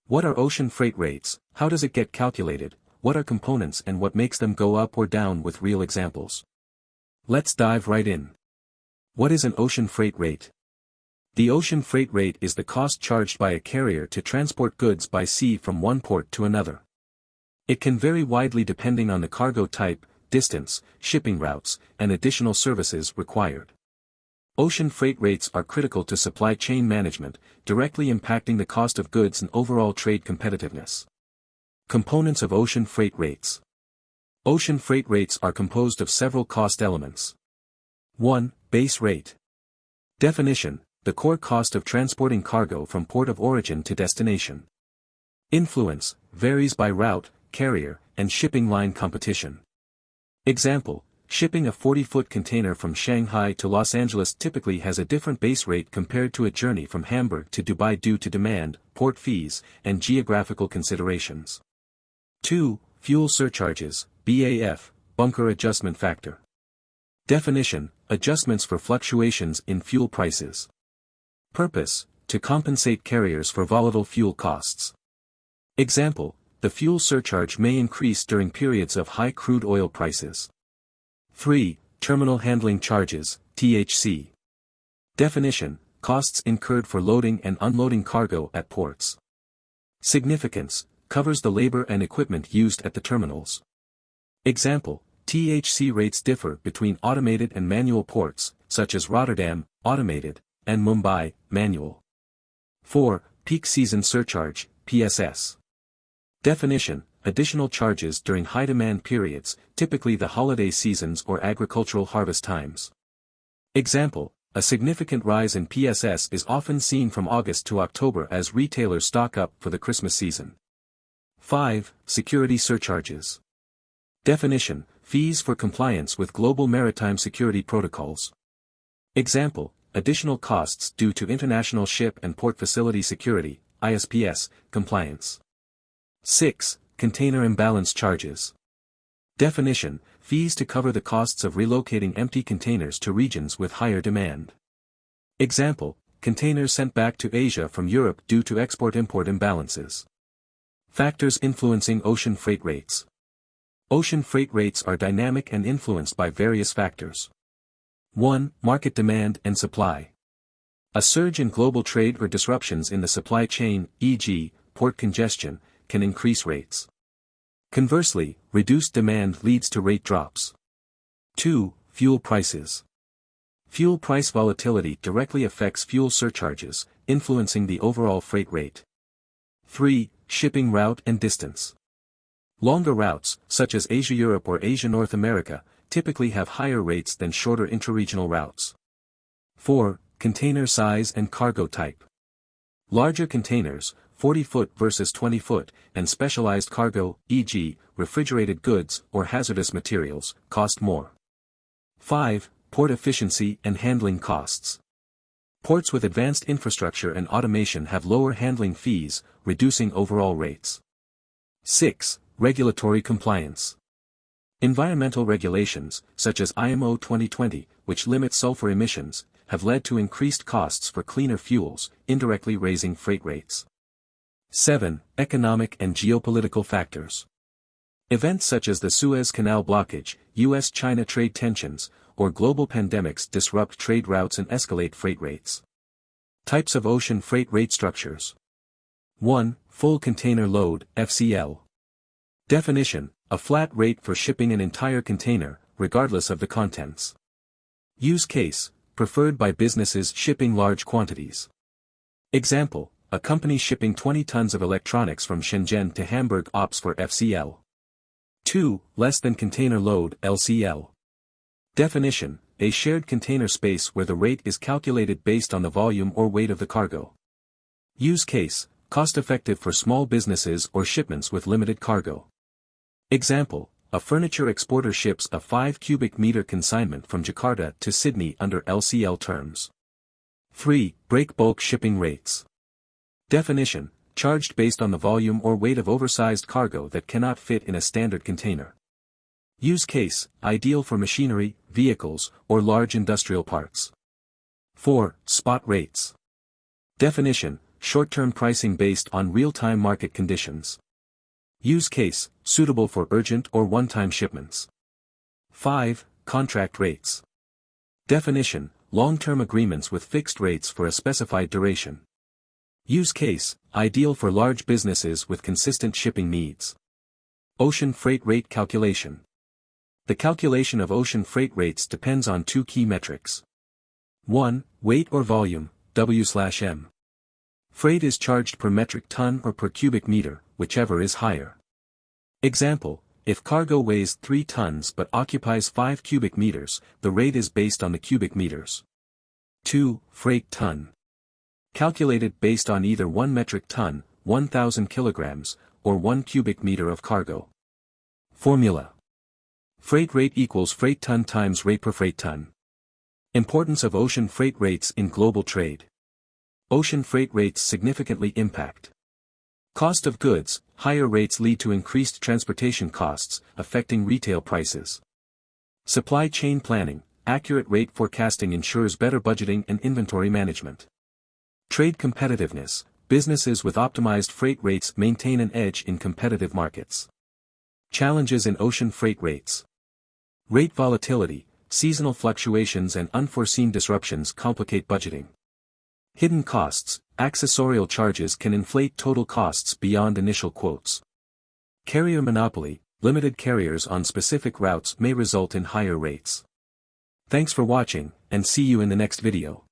What are ocean freight rates, how does it get calculated, what are components and what makes them go up or down with real examples? Let's dive right in. What is an ocean freight rate? The ocean freight rate is the cost charged by a carrier to transport goods by sea from one port to another. It can vary widely depending on the cargo type, distance, shipping routes, and additional services required. Ocean freight rates are critical to supply chain management, directly impacting the cost of goods and overall trade competitiveness. Components of ocean freight rates. Ocean freight rates are composed of several cost elements. 1. Base rate. Definition: the core cost of transporting cargo from port of origin to destination. Influence: varies by route, carrier, and shipping line competition. Example: shipping a 40-foot container from Shanghai to Los Angeles typically has a different base rate compared to a journey from Hamburg to Dubai due to demand, port fees, and geographical considerations. 2. Fuel surcharges, BAF, bunker adjustment factor. Definition: adjustments for fluctuations in fuel prices. Purpose: to compensate carriers for volatile fuel costs. Example: the fuel surcharge may increase during periods of high crude oil prices. 3. Terminal handling charges, THC. Definition: costs incurred for loading and unloading cargo at ports. Significance: covers the labor and equipment used at the terminals. Example: THC rates differ between automated and manual ports, such as Rotterdam, automated, and Mumbai, manual. 4. Peak season surcharge, PSS. Definition: additional charges during high-demand periods, typically the holiday seasons or agricultural harvest times. Example: a significant rise in PSS is often seen from August to October as retailers stock up for the Christmas season. 5. Security surcharges. Definition: fees for compliance with global maritime security protocols. Example: additional costs due to international ship and port facility security, ISPS, compliance. 6. Container imbalance charges. Definition: fees to cover the costs of relocating empty containers to regions with higher demand. Example: containers sent back to Asia from Europe due to export-import imbalances. Factors influencing ocean freight rates. Ocean freight rates are dynamic and influenced by various factors. 1. Market demand and supply. A surge in global trade or disruptions in the supply chain, e.g., port congestion, can increase rates. Conversely, reduced demand leads to rate drops. 2. Fuel prices. Fuel price volatility directly affects fuel surcharges, influencing the overall freight rate. 3. Shipping route and distance. Longer routes, such as Asia-Europe or Asia-North America, typically have higher rates than shorter intraregional routes. 4. Container size and cargo type. Larger containers, 40-foot versus 20-foot, and specialized cargo, e.g., refrigerated goods or hazardous materials, cost more. 5. Port efficiency and handling costs. Ports with advanced infrastructure and automation have lower handling fees, reducing overall rates. 6. Regulatory compliance. Environmental regulations, such as IMO 2020, which limit sulfur emissions, have led to increased costs for cleaner fuels, indirectly raising freight rates. 7. Economic and geopolitical factors. Events such as the Suez Canal blockage, US-China trade tensions, or global pandemics disrupt trade routes and escalate freight rates. Types of ocean freight rate structures. 1. Full container load, FCL. Definition: a flat rate for shipping an entire container, regardless of the contents. Use case: preferred by businesses shipping large quantities. Example: a company shipping 20 tons of electronics from Shenzhen to Hamburg opts for FCL. 2. Less than container load, LCL. Definition: a shared container space where the rate is calculated based on the volume or weight of the cargo. Use case: cost-effective for small businesses or shipments with limited cargo. Example: a furniture exporter ships a 5 cubic meter consignment from Jakarta to Sydney under LCL terms. 3. Break bulk shipping rates. Definition: charged based on the volume or weight of oversized cargo that cannot fit in a standard container. Use case: ideal for machinery, vehicles, or large industrial parts. 4. Spot rates. Definition: short-term pricing based on real-time market conditions. Use case, suitable for urgent or one-time shipments. 5. Contract rates. Definition, long-term agreements with fixed rates for a specified duration. Use case, ideal for large businesses with consistent shipping needs. Ocean freight rate calculation. The calculation of ocean freight rates depends on two key metrics. 1. Weight or volume, W/M. Freight is charged per metric ton or per cubic meter, whichever is higher. Example, if cargo weighs 3 tons but occupies 5 cubic meters, the rate is based on the cubic meters. 2. Freight ton. Calculated based on either 1 metric ton, 1,000 kilograms, or 1 cubic meter of cargo. Formula. Freight rate equals freight ton times rate per freight ton. Importance of ocean freight rates in global trade. Ocean freight rates significantly impact cost of goods. Higher rates lead to increased transportation costs, affecting retail prices. Supply chain planning. Accurate rate forecasting ensures better budgeting and inventory management. Trade competitiveness. Businesses with optimized freight rates maintain an edge in competitive markets. Challenges in ocean freight rates. Rate volatility. Seasonal fluctuations and unforeseen disruptions complicate budgeting. Hidden costs. Accessorial charges can inflate total costs beyond initial quotes. Carrier monopoly. Limited carriers on specific routes may result in higher rates. Thanks for watching, and see you in the next video.